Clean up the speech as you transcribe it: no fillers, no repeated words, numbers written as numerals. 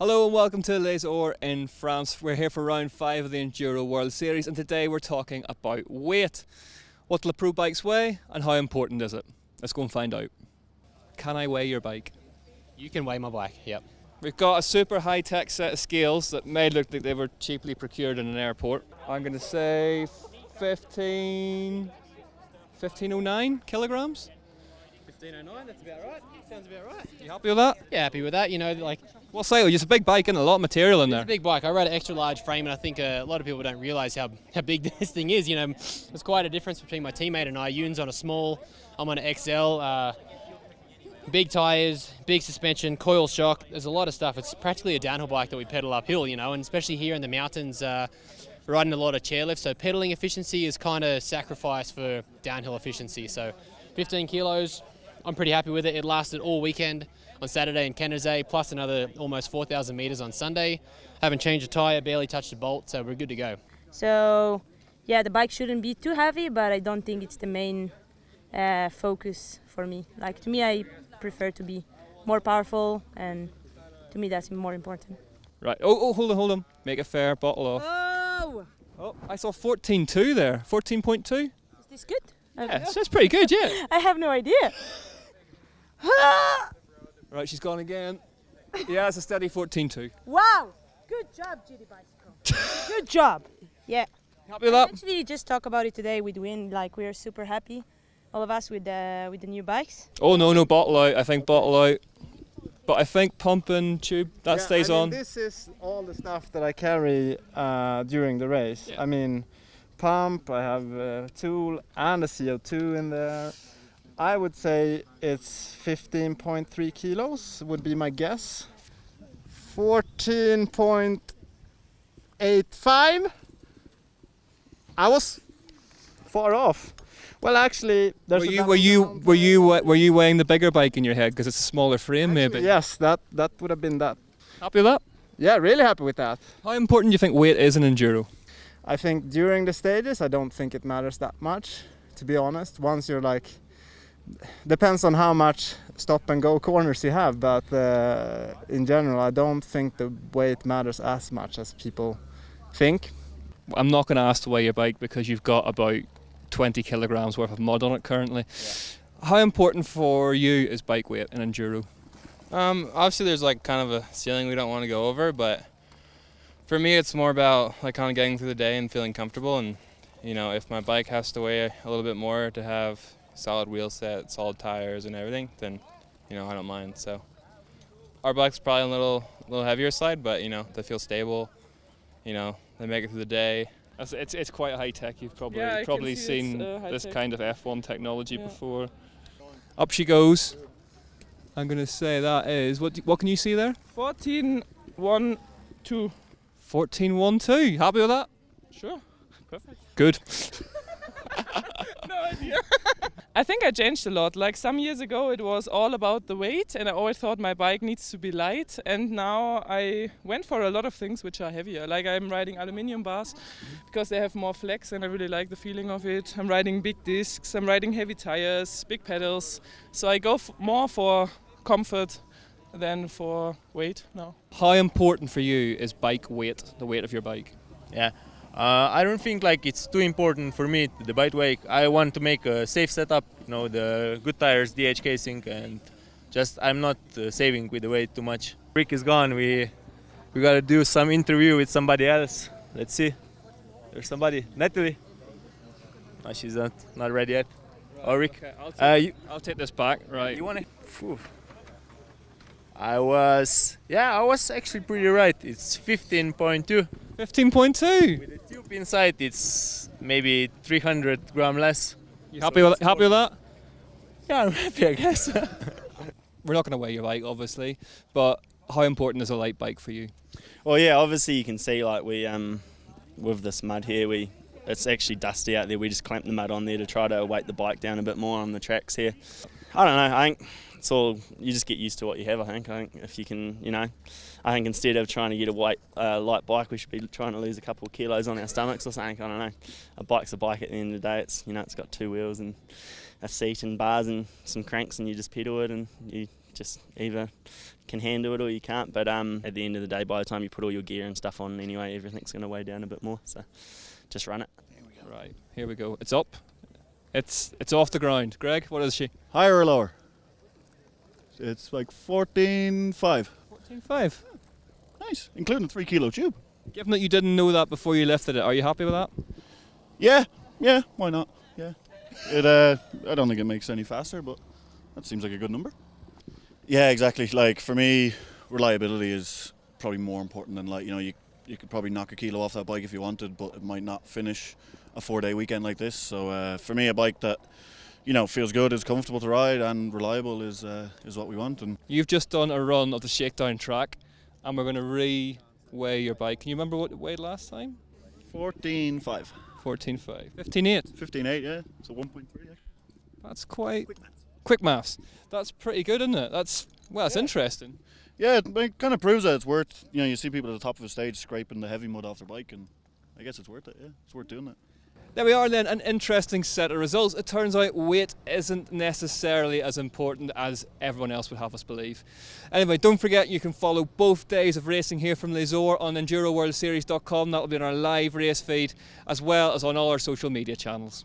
Hello and welcome to Les Orres in France. We're here for round 5 of the Enduro World Series, and today we're talking about weight. What do the pro bikes weigh and how important is it? Let's go and find out. Can I weigh your bike? You can weigh my bike, yep. We've got a super high-tech set of scales that may look like they were cheaply procured in an airport. I'm going to say 1509 kilograms. 1509, that's about right. Sounds about right. You happy with that? Yeah, happy with that. You know, like, What size? It's a big bike and a lot of material in it's there. a big bike. I rode an extra large frame, and I think a lot of people don't realise how big this thing is. You know, there's quite a difference between my teammate and I. Ewan's on a small, I'm on an XL. Big tyres, big suspension, coil shock. There's a lot of stuff. It's practically a downhill bike that we pedal uphill, you know, and especially here in the mountains, riding a lot of chairlift. So pedaling efficiency is kind of sacrificed for downhill efficiency. So 15 kilos, I'm pretty happy with it. It lasted all weekend on Saturday and Canada, plus another almost 4,000 metres on Sunday. Haven't changed a tyre, barely touched a bolt, so we're good to go. So, yeah, the bike shouldn't be too heavy, but I don't think it's the main focus for me. Like, to me, I prefer to be more powerful, and to me that's more important. Right. Oh, hold on. Make it fair. Bottle off. Oh, I saw 14.2 there. 14.2? Is this good? Yeah, so that's pretty good, yeah. I have no idea. Right, she's gone again. Yeah, it's a steady 14.2. Wow! Good job, GD Bicycle. Good job. Yeah. Happy with that? Actually, just talk about it today with Win. Like, we are super happy, all of us, with the new bikes. Oh, no, bottle out. I think bottle out. But I think pump and tube, that stays on. This is all the stuff that I carry during the race. Yeah. I mean, pump, I have a tool and a CO2 in there. I would say it's 15.3 kilos would be my guess. 14.85. I was far off. Well, actually, there's Were you weighing the bigger bike in your head because it's a smaller frame, maybe? Yes, that would have been that. Happy with that? Yeah, really happy with that. How important do you think weight is in enduro? I think during the stages, I don't think it matters that much, to be honest. Once you're like, depends on how much stop and go corners you have, but in general, I don't think the weight matters as much as people think. I'm not going to ask to weigh your bike because you've got about 20 kilograms worth of mud on it currently. Yeah. How important for you is bike weight in enduro? Obviously there's like kind of a ceiling we don't want to go over, but for me it's more about like kind of getting through the day and feeling comfortable, and you know, if my bike has to weigh a little bit more to have solid wheel set, solid tires and everything, then you know, I don't mind. So our bike's probably on a little heavier side, but you know, they feel stable, you know, they make it through the day. It's quite high tech. You've probably seen this kind of F1 technology before. Up she goes. I'm going to say that is what can you see there? 14.12. 14.12. Happy with that? Sure. Perfect. Good. No idea. I think I changed a lot. Like some years ago it was all about the weight, and I always thought my bike needs to be light, and now I went for a lot of things which are heavier. Like I'm riding aluminium bars because they have more flex and I really like the feeling of it. I'm riding big discs, I'm riding heavy tires, big pedals. So I go more for comfort than for weight now. How important for you is bike weight, the weight of your bike? Yeah, I don't think like it's too important for me, the bike weight. I want to make a safe setup, you know, the good tires, DH casing, and just I'm not saving with the weight too much. Rick is gone. We gotta do some interview with somebody else. Let's see. There's somebody. Natalie. No, she's not ready yet. Oh, Rick. Okay, I'll take this back. Right. You wanna? I was actually pretty right. It's 15.2. 15.2. With the tube inside, it's maybe 300 gram less. You happy with that? Yeah, I'm happy, I guess. We're not going to weigh your bike, obviously, but how important is a light bike for you? Well, yeah, obviously you can see like we with this mud here, it's actually dusty out there. We just clamp the mud on there to try to weight the bike down a bit more on the tracks here. I don't know. I think it's all, you just get used to what you have. I think if you can, you know, I think instead of trying to get a light bike, we should be trying to lose a couple of kilos on our stomachs or something. I don't know. A bike's a bike at the end of the day. It's, you know, it's got two wheels and a seat and bars and some cranks, and you just pedal it and you just either can handle it or you can't. But at the end of the day, by the time you put all your gear and stuff on anyway, everything's going to weigh down a bit more. So just run it. Right, here we go. It's up. It's off the ground. Greg, what is she? Higher or lower? It's like 14.5. 14.5. Nice, including a 3 kilo tube. Given that you didn't know that before you lifted it, are you happy with that? Yeah, why not? Yeah. It I don't think it makes any faster, but that seems like a good number. Yeah, exactly. Like for me, reliability is probably more important than like, you could probably knock a kilo off that bike if you wanted, but it might not finish a 4-day weekend like this. So for me, a bike that feels good, is comfortable to ride, and reliable is what we want. And You've just done a run of the shakedown track, and we're going to re-weigh your bike. Can you remember what it weighed last time? 14.5. 14.5. 15.8. 15.8, yeah. So 1.3. Yeah. That's quite quick maths. That's pretty good, isn't it? That's interesting. Yeah, it kind of proves that it's worth. You see people at the top of a stage scraping the heavy mud off their bike, and I guess it's worth it. Yeah, it's worth doing it. There we are then, an interesting set of results. It turns out weight isn't necessarily as important as everyone else would have us believe. Anyway, don't forget you can follow both days of racing here from Les Orres on EnduroWorldSeries.com. That'll be on our live race feed, as well as on all our social media channels.